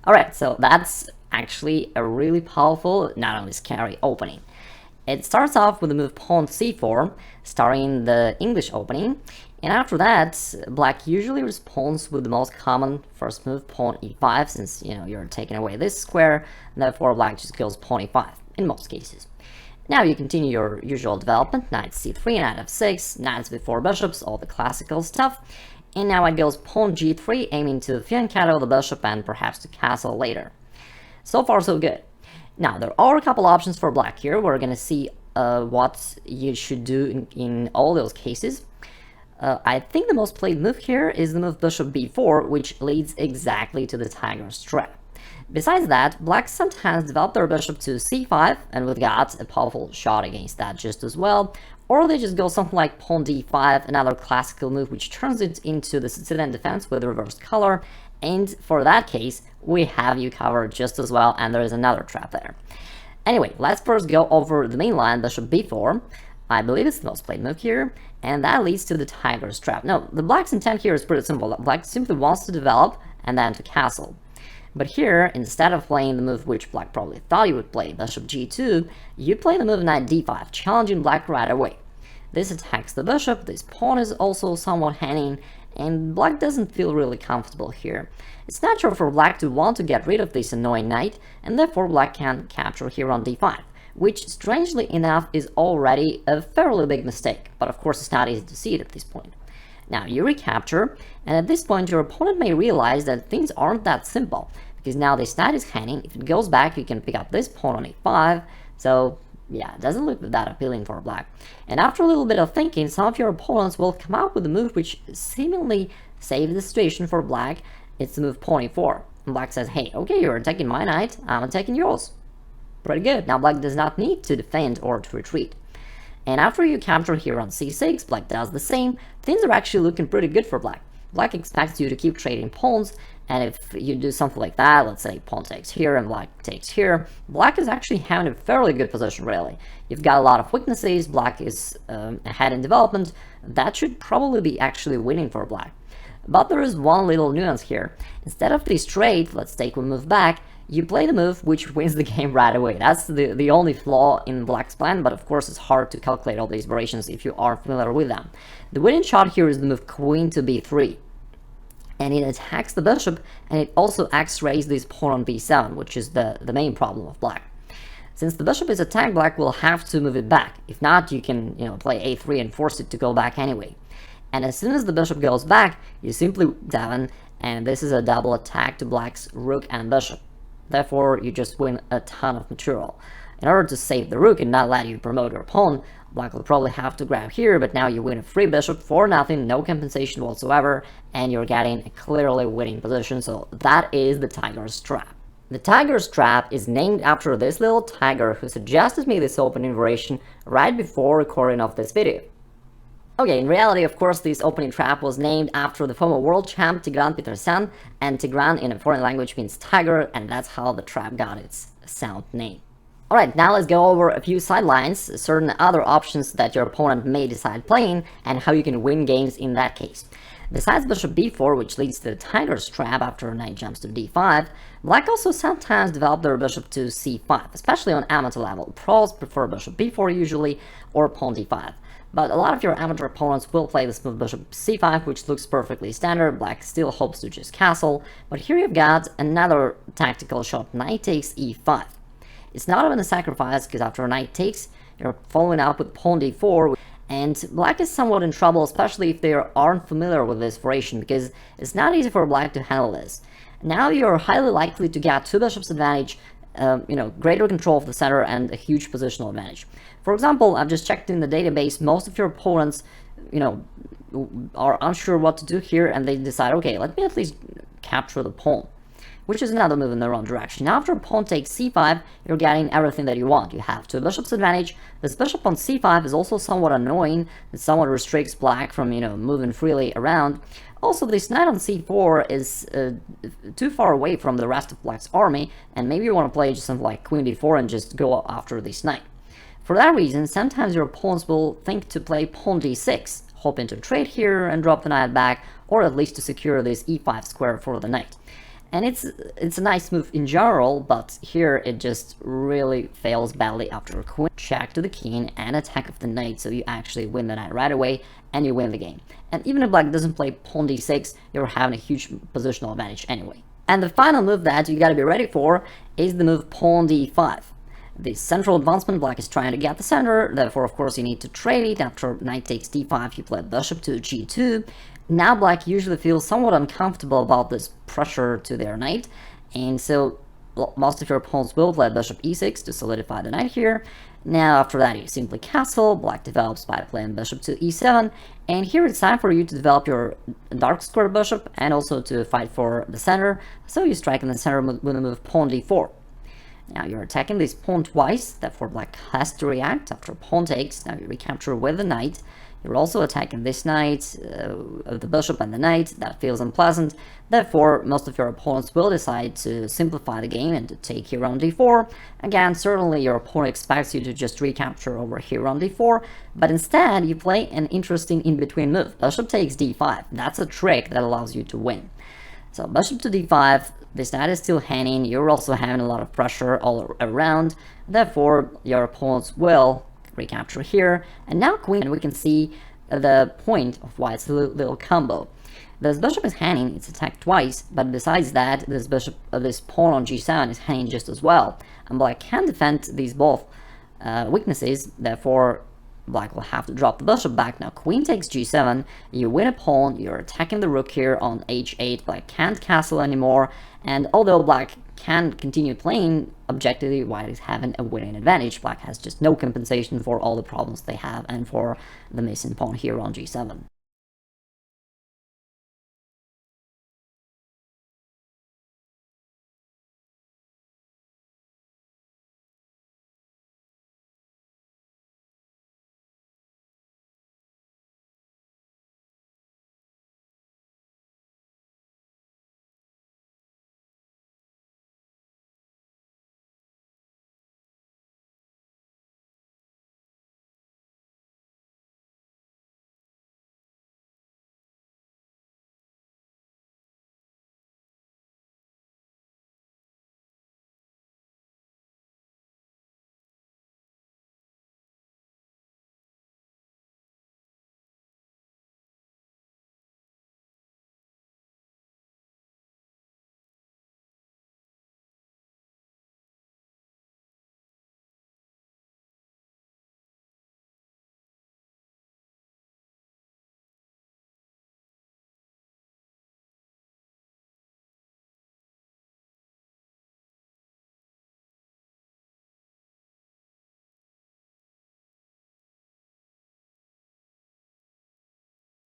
Alright, so that's actually a really powerful, not only scary opening. It starts off with the move pawn c4, starting the English opening, and after that, black usually responds with the most common first move, pawn e5, since you're taking away this square, and therefore black just goes pawn e5 in most cases. Now you continue your usual development, knight c3, knight f6, knights before bishops, all the classical stuff. And now it goes pawn g3, aiming to fianchetto the bishop and perhaps to castle later. So far so good. Now there are a couple options for black here. We're gonna see what you should do in all those cases. I think the most played move here is the move bishop b4, which leads exactly to the tiger's trap. Besides that, black sometimes develop their bishop to c5, and we've got a powerful shot against that just as well. Or they just go something like pawn d5, another classical move which turns it into the Sicilian defense with reversed color, and for that case, we have you covered just as well, and there is another trap there. Anyway, let's first go over the main line, bishop b4. I believe it's the most played move here, and that leads to the tiger's trap. No, the black's intent here is pretty simple. Black simply wants to develop and then to castle. But here, instead of playing the move which black probably thought you would play, bishop g2, you play the move knight d5, challenging black right away. This attacks the bishop, this pawn is also somewhat hanging, and black doesn't feel really comfortable here. It's natural for black to want to get rid of this annoying knight, and therefore black can capture here on d5, which strangely enough is already a fairly big mistake, but of course it's not easy to see it at this point. Now you recapture, and at this point your opponent may realize that things aren't that simple, because now this knight is hanging. If it goes back, you can pick up this pawn on a5, so yeah, it doesn't look that appealing for black. And after a little bit of thinking, some of your opponents will come up with a move which seemingly saves the situation for black. It's the move pawn e4. And black says, hey, okay, you're attacking my knight, I'm attacking yours. Pretty good. Now black does not need to defend or to retreat. And after you capture here on c6, black does the same. Things are actually looking pretty good for black. Black expects you to keep trading pawns, and if you do something like that, let's say pawn takes here and black takes here, black is actually having a fairly good position, really. You've got a lot of weaknesses, black is ahead in development. That should probably be actually winning for black. But there is one little nuance here. Instead of this trade, let's take one move back, you play the move which wins the game right away. That's the only flaw in black's plan, but of course it's hard to calculate all these variations if you are familiar with them. The winning shot here is the move queen to b3. And it attacks the bishop, and it also x-rays this pawn on b7, which is the main problem of black. Since the bishop is attacked, black will have to move it back. If not, you can play a3 and force it to go back anyway. And as soon as the bishop goes back, you simply d7, and this is a double attack to black's rook and bishop. Therefore, you just win a ton of material. In order to save the rook and not let you promote your pawn, black will probably have to grab here, but now you win a free bishop for nothing, no compensation whatsoever, and you're getting a clearly winning position, so that is the tiger's trap. The tiger's trap is named after this little tiger who suggested me this opening variation right before recording of this video. Okay, in reality, of course, this opening trap was named after the former world champ Tigran Peterson, and Tigran in a foreign language means tiger, and that's how the trap got its sound name. Alright, now let's go over a few sidelines, certain other options that your opponent may decide playing, and how you can win games in that case. Besides bishop b4, which leads to the tiger's trap after knight jumps to d5, black also sometimes develop their bishop to c5, especially on amateur level. Pros prefer bishop b4 usually, or pawn d5. But a lot of your amateur opponents will play this move bishop c5, which looks perfectly standard. Black still hopes to just castle, but here you've got another tactical shot, knight takes e5. It's not even a sacrifice, because after knight takes, you're following up with pawn d4, and black is somewhat in trouble, especially if they aren't familiar with this variation, because it's not easy for black to handle this. Now you're highly likely to get two bishops advantage, greater control of the center, and a huge positional advantage. For example, I've just checked in the database, most of your opponents, are unsure what to do here, and they decide, okay, let me at least capture the pawn, which is another move in the wrong direction. Now after pawn takes c5, you're getting everything that you want. You have two bishops advantage. This bishop on c5 is also somewhat annoying. It somewhat restricts black from, moving freely around. Also, this knight on c4 is too far away from the rest of black's army, and maybe you want to play just something like queen d4 and just go after this knight. For that reason, sometimes your opponents will think to play pawn d6, hoping to trade here and drop the knight back, or at least to secure this e5 square for the knight. And it's a nice move in general, but here it just really fails badly after a queen check to the king and attack of the knight, so you actually win the knight right away and you win the game. And even if black doesn't play pawn d6, you're having a huge positional advantage anyway. And the final move that you gotta be ready for is the move pawn d5. The central advancement, black is trying to get the center, therefore of course you need to trade it. After knight takes d5, you play bishop to g2. Now black usually feels somewhat uncomfortable about this pressure to their knight, and so most of your opponents will play bishop e6 to solidify the knight here. Now after that you simply castle, black develops by playing bishop to e7, and here it's time for you to develop your dark square bishop and also to fight for the center, so you strike in the center with the move pawn d4. Now you're attacking this pawn twice, therefore black has to react. After pawn takes, now you recapture with the knight. You're also attacking this knight, the bishop and the knight. That feels unpleasant. Therefore, most of your opponents will decide to simplify the game and to take here on d4. Again, certainly your opponent expects you to just recapture over here on d4, but instead you play an interesting in-between move. Bishop takes d5. That's a trick that allows you to win. So bishop to d5, this knight is still hanging, you're also having a lot of pressure all around, therefore your opponents will recapture here, and now queen, and we can see the point of white's little combo. This bishop is hanging, it's attacked twice, but besides that, this pawn on g7 is hanging just as well, and black can defend these both weaknesses, therefore black will have to drop the bishop back. Now queen takes g7, you win a pawn, you're attacking the rook here on h8, black can't castle anymore, and although black can continue playing, objectively white is having a winning advantage. Black has just no compensation for all the problems they have and for the missing pawn here on g7.